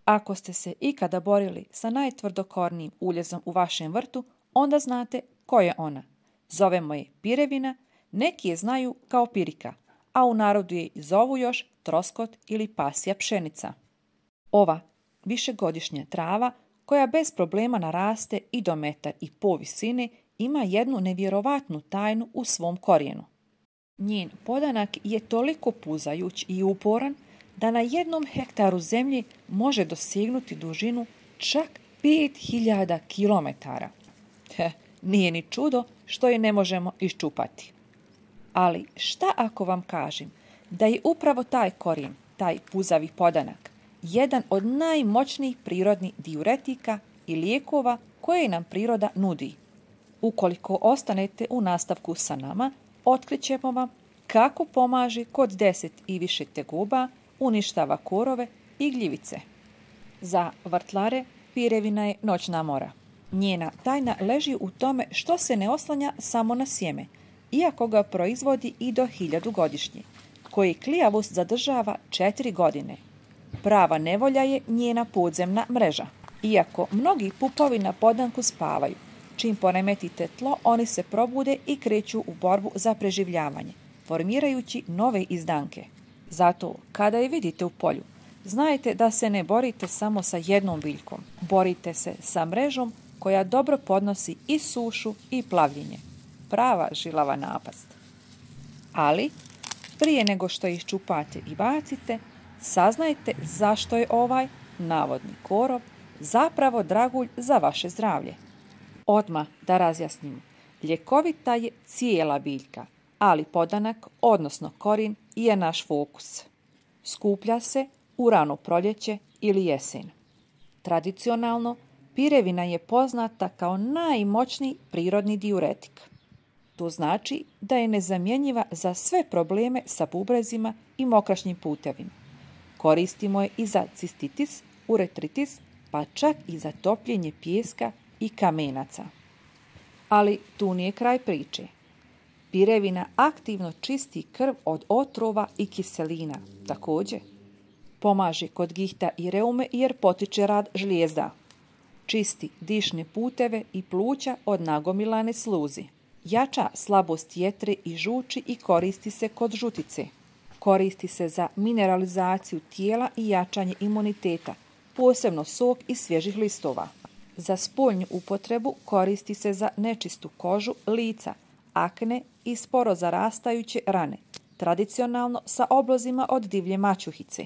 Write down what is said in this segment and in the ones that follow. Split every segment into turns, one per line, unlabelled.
Ako ste se ikada borili sa najtvrdokornijim uljezom u vašem vrtu, onda znate ko je ona. Zovemo je pirevina, neki je znaju kao pirika, a u narodu je zovu još troskot ili pasja pšenica. Ova višegodišnja trava, koja bez problema naraste i do 1,5 m visine, ima jednu nevjerovatnu tajnu u svom korijenu. Njen podanak je toliko puzajuć i uporan da na 1 hektaru zemlje može dosegnuti dužinu čak 5000 km. Nije ni čudo što je ne možemo iščupati. Ali šta ako vam kažem da je upravo taj korijen, taj puzavi podanak, jedan od najmoćnijih prirodnih diuretika i lijekova koje nam priroda nudi? Ukoliko ostanete u nastavku sa nama, otkrićemo vam kako pomaže kod 10 i više tegoba, uništava korove i gljivice. Za vrtlare pirevina je noćna mora. Njena tajna leži u tome što se ne oslanja samo na sjeme, iako ga proizvodi i do 1000 godišnje, koji klijavost zadržava 4 godine. Prava nevolja je njena podzemna mreža. Iako mnogi pupovi na podanku spavaju, čim poremetite tlo, oni se probude i kreću u borbu za preživljavanje, formirajući nove izdanke. Zato, kada je vidite u polju, znajte da se ne borite samo sa jednom biljkom. Borite se sa mrežom koja dobro podnosi i sušu i plavljenje. Prava žilava napast. Ali, prije nego što iščupate i bacite, saznajte zašto je ovaj navodni korov zapravo dragulj za vaše zdravlje. Odmah da razjasnimo, ljekovita je cijela biljka, ali podanak, odnosno korijen, je naš fokus. Skuplja se u rano proljeće ili jesen. Tradicionalno, pirevina je poznata kao najmoćniji prirodni diuretik. To znači da je nezamjenjiva za sve probleme sa bubrezima i mokraćnim putevima. Koristimo je i za cistitis, uretritis, pa čak i za topljenje pijeska i kamenaca. Ali tu nije kraj priče. Pirevina aktivno čisti krv od otrova i kiselina. Također, pomaže kod gihta i reume jer potiče rad žlijezda. Čisti dišne puteve i pluća od nagomilane sluzi. Jača slabost jetre i žuči i koristi se kod žutice. Koristi se za mineralizaciju tijela i jačanje imuniteta, posebno sok iz svježih listova. Za spoljnu upotrebu koristi se za nečistu kožu lica, akne i sporo zarastajuće rane, tradicionalno sa oblozima od divlje mačuhice.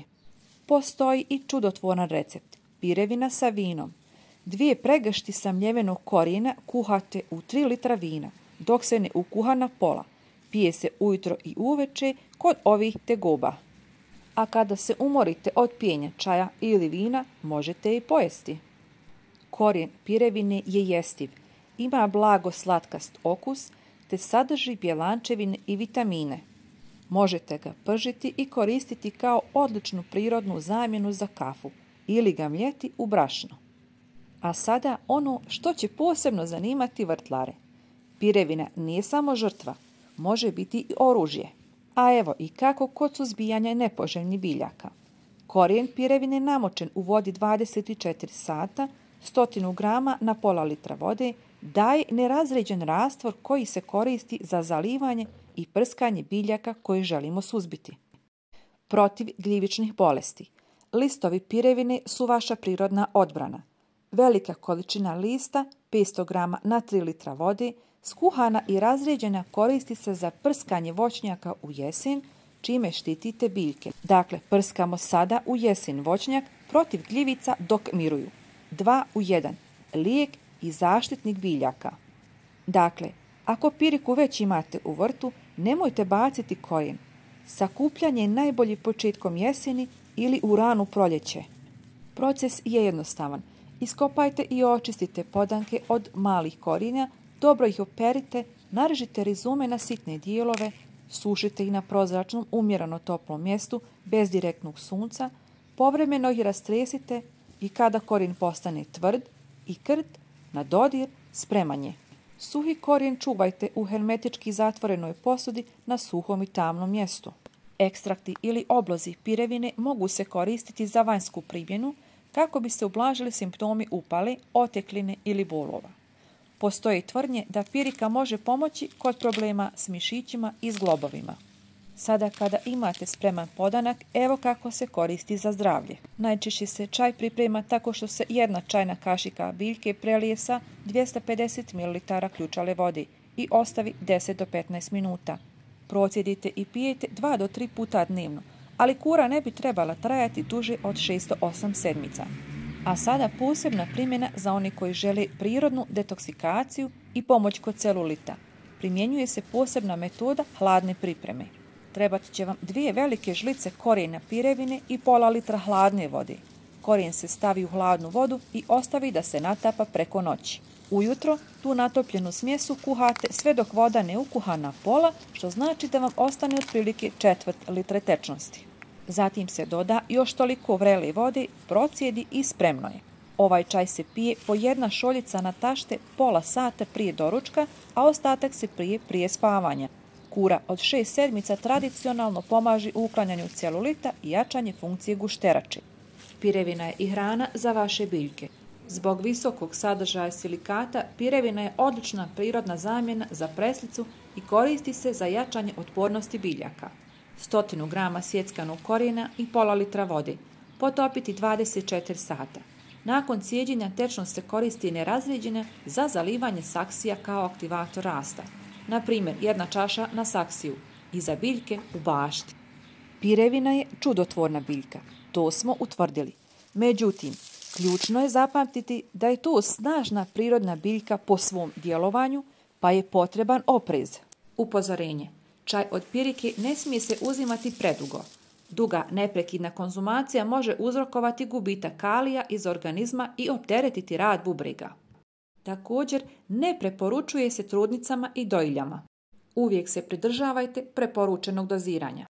Postoji i čudotvoran recept, pirevina sa vinom. 2 pregršti samljevenog korijena kuhate u 3 litra vina, dok se ne ukuha na pola. Pije se ujutro i uveče kod ovih tegoba. A kada se umorite od pijenja čaja ili vina, možete i pojesti. Korijen pirevine je jestiv, ima blago slatkast okus, te sadrži bjelančevine i vitamine. Možete ga pržiti i koristiti kao odličnu prirodnu zamjenu za kafu ili ga mljeti u brašno. A sada ono što će posebno zanimati vrtlare. Pirevina nije samo žrtva, može biti i oružje. A evo i kako kod suzbijanja nepoželjnih biljaka. Korijen pirevine namočen u vodi 24 sata, 100 grama na pola litra vode, daje nerazređen rastvor koji se koristi za zalivanje i prskanje biljaka koje želimo suzbiti. Protiv gljivičnih bolesti. Listovi pirevine su vaša prirodna odbrana. Velika količina lista, 500 grama na 3 litra vode, skuhana i razrijeđena, koristi se za prskanje voćnjaka u jesen, čime štitite biljke. Dakle, prskamo sada u jesen voćnjak protiv gljivica dok miruju. 2 u 1. Lijek i zaštitnik biljaka. Dakle, ako piriku već imate u vrtu, nemojte baciti korijen. Sakupljanje je najbolji početkom jeseni ili u ranu proljeće. Proces je jednostavan. Iskopajte i očistite podanke od malih korijenja, dobro ih operite, narežite rizume na sitne dijelove, sušite ih na prozračnom umjereno toplom mjestu bez direktnog sunca, povremeno ih rastresite i kada korijen postane tvrd i krt, na dodir, spreman je. Suhi korijen čuvajte u hermetički zatvorenoj posudi na suhom i tamnom mjestu. Ekstrakti ili oblozi pirevine mogu se koristiti za vanjsku primjenu, kako bi se ublažili simptomi upale, otekline ili bolova. Postoje tvrdnje da pirika može pomoći kod problema s mišićima i zglobovima. Sada kada imate spreman podanak, evo kako se koristi za zdravlje. Najčešće se čaj priprema tako što se 1 čajna kašika biljke prelije sa 250 ml ključale vode i ostavi 10 do 15 minuta. Procjedite i pijete 2 do 3 puta dnevno, ali kura ne bi trebala trajati duže od 6 do 8 sedmica. A sada posebna primjena za one koji žele prirodnu detoksikaciju i pomoć kod celulita. Primjenjuje se posebna metoda hladne pripreme. Trebat će vam 2 velike žlice korijena pirevine i pola litra hladne vode. Korijen se stavi u hladnu vodu i ostavi da se natapa preko noći. Ujutro tu natopljenu smjesu kuhate sve dok voda ne ukuha na pola, što znači da vam ostane otprilike 1/4 litre tečnosti. Zatim se doda još toliko vrele vode, procijedi i spremno je. Ovaj čaj se pije po 1 šoljica na tašte pola sata prije doručka, a ostatak se pije prije spavanja. Kura od 6 sedmica tradicionalno pomaže u uklanjanju celulita i jačanje funkcije gušterače. Pirevina je i hrana za vaše biljke. Zbog visokog sadržaja silikata, pirevina je odlična prirodna zamjena za preslicu i koristi se za jačanje otpornosti biljaka. 100 grama sjeckanog korijena i pola litra vode. Potopiti 24 sata. Nakon cijeđenja tečnost se koristi nerazrijeđena za zalivanje saksija kao aktivator rasta. Na primjer, 1 čaša na saksiju i za biljke u bašti. Pirevina je čudotvorna biljka, to smo utvrdili. Međutim, ključno je zapamtiti da je to snažna prirodna biljka po svom djelovanju, pa je potreban oprez. Upozorenje. Čaj od pirike ne smije se uzimati predugo. Duga neprekidna konzumacija može uzrokovati gubitak kalija iz organizma i opteretiti rad bubrega. Također, ne preporučuje se trudnicama i dojiljama. Uvijek se pridržavajte preporučenog doziranja.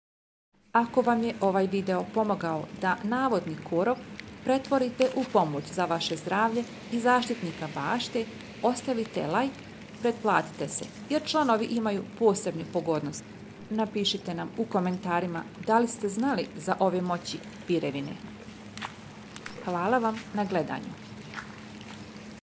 Ako vam je ovaj video pomogao da navodni korov pretvorite u pomoć za vaše zdravlje i zaštitnika bašte, ostavite like, pretplatite se, jer članovi imaju posebne pogodnosti. Napišite nam u komentarima da li ste znali za ove moći pirevine. Hvala vam na gledanju.